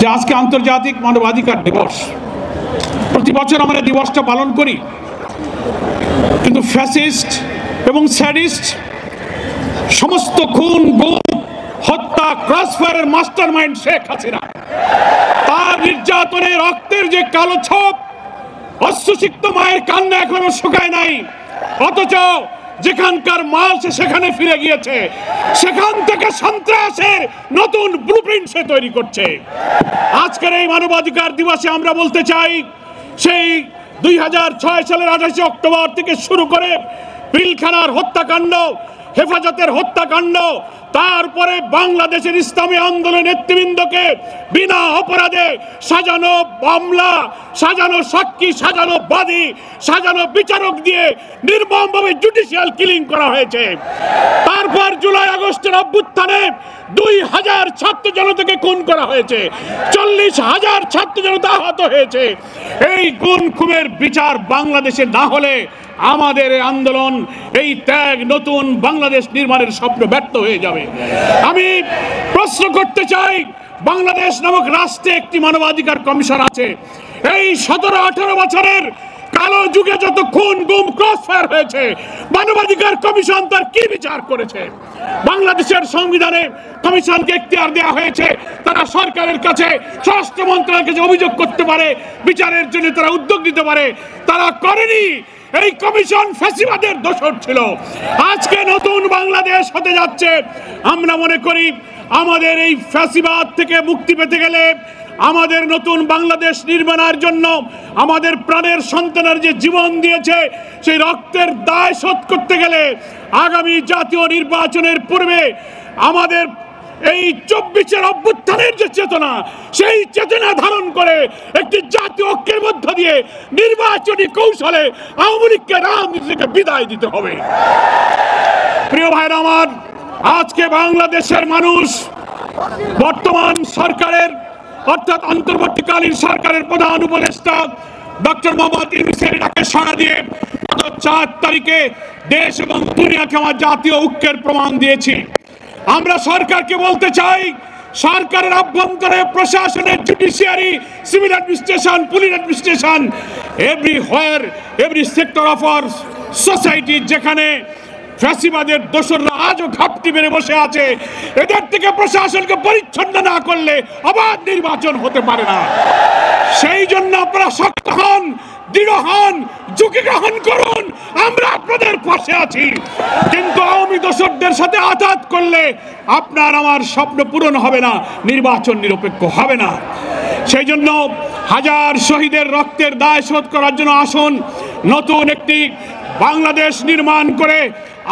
যে আজকে আন্তর্জাতিক মানবাধিকার দিবস। প্রতি বছর আমরা দিবসটা পালন করি, কিন্তু ফ্যাসিস্ট এবং স্যাডিস্ট সমস্ত খুন, গুম, হত্যা, ক্রসফায়ারের মাস্টারমাইন্ড শেখ হাসিনা, তার নির্যাতনে রক্তের যে কালো ছোপ, অশ্রুসিক্ত মায়ের কান্না এখনো শুকায় নাই, অথচ যেখানকার মাল সে সেখানে ফিরে গিয়েছে, সেখান থেকে সন্ত্রাসের নতুন ব্লুপ্রিন্ট সে তৈরি করছে। আজকের এই মানবাধিকার দিবসে আমরা বলতে চাই, সেই 2006 সালের 28 অক্টোবর থেকে শুরু করে পিলখানার হত্যাকাণ্ড, হেফাজতের হত্যাকাণ্ড, তারপরে বাংলাদেশের ইসলামী আন্দোলন নেতৃবৃন্দকে বিনা অপরাধে সাজানো মামলা, সাজানো সাক্ষী, সাজানো বাদী, সাজানো বিচারক দিয়ে নির্মমভাবে জুডিশিয়াল কিলিং করা হয়েছে। তারপর জুলাই আগস্টের অভ্যুত্থানে 2000 ছাত্র জনতাকে খুন করা হয়েছে, 40,000 ছাত্র জনতা আহত হয়েছে। এই খুন খুনের বিচার বাংলাদেশে না হলে আমাদের আন্দোলন, এই ত্যাগ, নতুন বাংলাদেশ নির্মাণের স্বপ্ন ব্যর্থ হয়ে যাবে। আমি প্রশ্ন করতে চাই, বাংলাদেশ নামক রাষ্ট্রে একটি মানবাধিকার কমিশন আছে। এই 17-18 বছরের কালো যুগে যত খুন, গুম, ক্রসফায়ার হয়েছে, মানবাধিকার কমিশন তার কি বিচার করেছে? বাংলাদেশের সংবিধানে কমিশনকে এখতিয়ার দেওয়া হয়েছে, তারা সরকারের কাছে, স্বরাষ্ট্র মন্ত্রণালয়ের কাছে অভিযোগ করতে পারে, বিচারের জন্য তারা উদ্যোগ নিতে পারে। তারা করেনি। এই কমিশন ফ্যাসিবাদের দোসর ছিল। আজকে নতুন বাংলাদেশ হতে যাচ্ছে। আমরা মনে করি আমাদের এই ফ্যাসিবাদ থেকে মুক্তি পেতে গেলে, আমাদের নতুন বাংলাদেশ নির্মাণের জন্য আমাদের প্রাণের সন্তানের যে জীবন দিয়েছে, সেই রক্তের দায় শোধ করতে গেলে আগামী জাতীয় নির্বাচনের পূর্বে আমাদের এই 24-এর অভ্যুত্থানের যে চেতনা, সেই চেতনা ধারণ করে একটি জাতীয় ঐক্যের মধ্য দিয়ে নির্বাচনী কৌশলে আওয়ামী লীগকে রাজনীতি থেকে বিদায় দিতে হবে। প্রিয় ভাইরা আমার, আজকে বাংলাদেশের মানুষ বর্তমান সরকারের, অর্থাৎ অন্তর্বর্তীকালীন সরকারের প্রধান উপদেষ্টা ডক্টর মোহাম্মদ ইউনূসের ডাকে সাড়া দিয়ে গত 4 তারিখে দেশ এবং দুনিয়াকে আমার জাতীয় ঐক্যের প্রমাণ দিয়েছি। আমরা সরকারকে বলতে চাই, সরকারের অভ্যন্তরে, প্রশাসনের, judiciary, civil administration, police administration, everywhere, every sector of our society, যেখানে ফ্যাসিবাদের দোসররা আজও ঘাপটি মেরে বসে আছে, এদের থেকে প্রশাসনকে পরিচ্ছন্ন না করলে অবাধ নির্বাচন হতে পারে না। সেই জন্য আপনারা শক্ত হন, দৃঢ় হন, ঝুঁকি গ্রহণ করুন। আমরা আপনাদের পাশে আছি, কিন্তু আওয়ামী দোসরদের সাথে আঘাত করলে আপনার আমার স্বপ্ন পূরণ হবে না, নির্বাচন নিরপেক্ষ হবে না। সেই জন্য হাজার শহীদের রক্তের দায় শোধ করার জন্য আসুন, নতুন একটি বাংলাদেশ নির্মাণ করে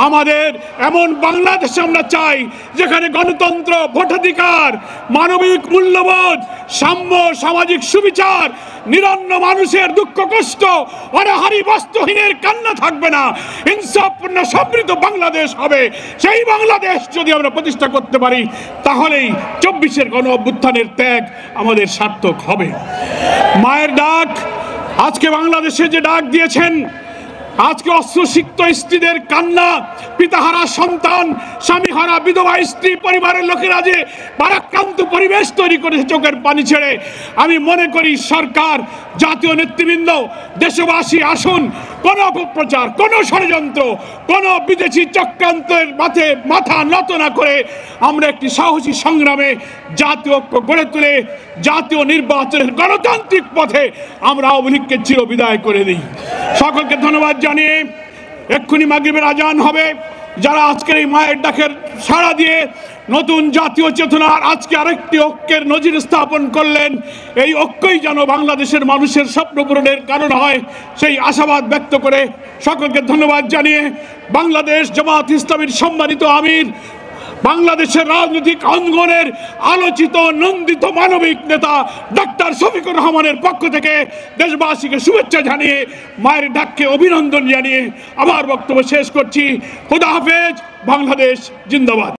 আমাদের এমন বাংলাদেশ আমরা চাই, যেখানে গণতন্ত্র, ভোটাধিকার, মানবিক মূল্যবোধ, সাম্য, সামাজিক সুবিচার, নিরন্ন মানুষের দুঃখ কষ্ট, অনাহারি বস্ত্রহীনের কান্না থাকবে না, ইনসাফপূর্ণ সমৃদ্ধ বাংলাদেশ হবে। সেই বাংলাদেশ যদি আমরা প্রতিষ্ঠা করতে পারি, তাহলেই 24-এর গণ অভ্যুত্থানের ত্যাগ আমাদের সার্থক হবে। মায়ের ডাক, আজকে বাংলাদেশে যে ডাক দিয়েছেন, আজকে অশ্রুসিক্ত স্ত্রীদের কান্না, পিতাহারা সন্তান, স্বামীহারা বিধবা স্ত্রী, পরিবারের লোকেরা যে ভারাক্রান্ত পরিবেশ তৈরি করেছে চোখের পানি ছেড়ে, আমি মনে করি সরকার, জাতীয় নেতৃবৃন্দ, দেশবাসী আসুন, কোন অপপ্রচার, কোন ষড়যন্ত্র, কোন বিদেশি চক্রান্তের মাথা নত না করে আমরা একটি সাহসী সংগ্রামে জাতীয় ঐক্য গড়ে তুলে জাতীয় নির্বাচনের গণতান্ত্রিক পথে আমরা আওয়ামী লীগকে চিরবিদায় করে দিই। সকলকে ধন্যবাদ জানিয়ে এক্ষুনি মাগরিবের আজান হবে। যারা আজকের এই মায়ের ডাকের সাড়া দিয়ে নতুন জাতীয় চেতনার আজকে আরেকটি ঐক্যের নজির স্থাপন করলেন, এই ঐক্যই যেন বাংলাদেশের মানুষের স্বপ্ন পূরণের কারণ হয়, সেই আশাবাদ ব্যক্ত করে সকলকে ধন্যবাদ জানিয়ে বাংলাদেশ জামাত ইসলামীর সম্মানিত আমির, বাংলাদেশের রাজনৈতিক অঙ্গনের আলোচিত, নন্দিত মানবিক নেতা ডক্টর শফিকুর রহমানের পক্ষ থেকে দেশবাসীকে শুভেচ্ছা জানিয়ে, মায়ের ডাককে অভিনন্দন জানিয়ে আমার বক্তব্য শেষ করছি। খোদা হাফেজ। বাংলাদেশ জিন্দাবাদ।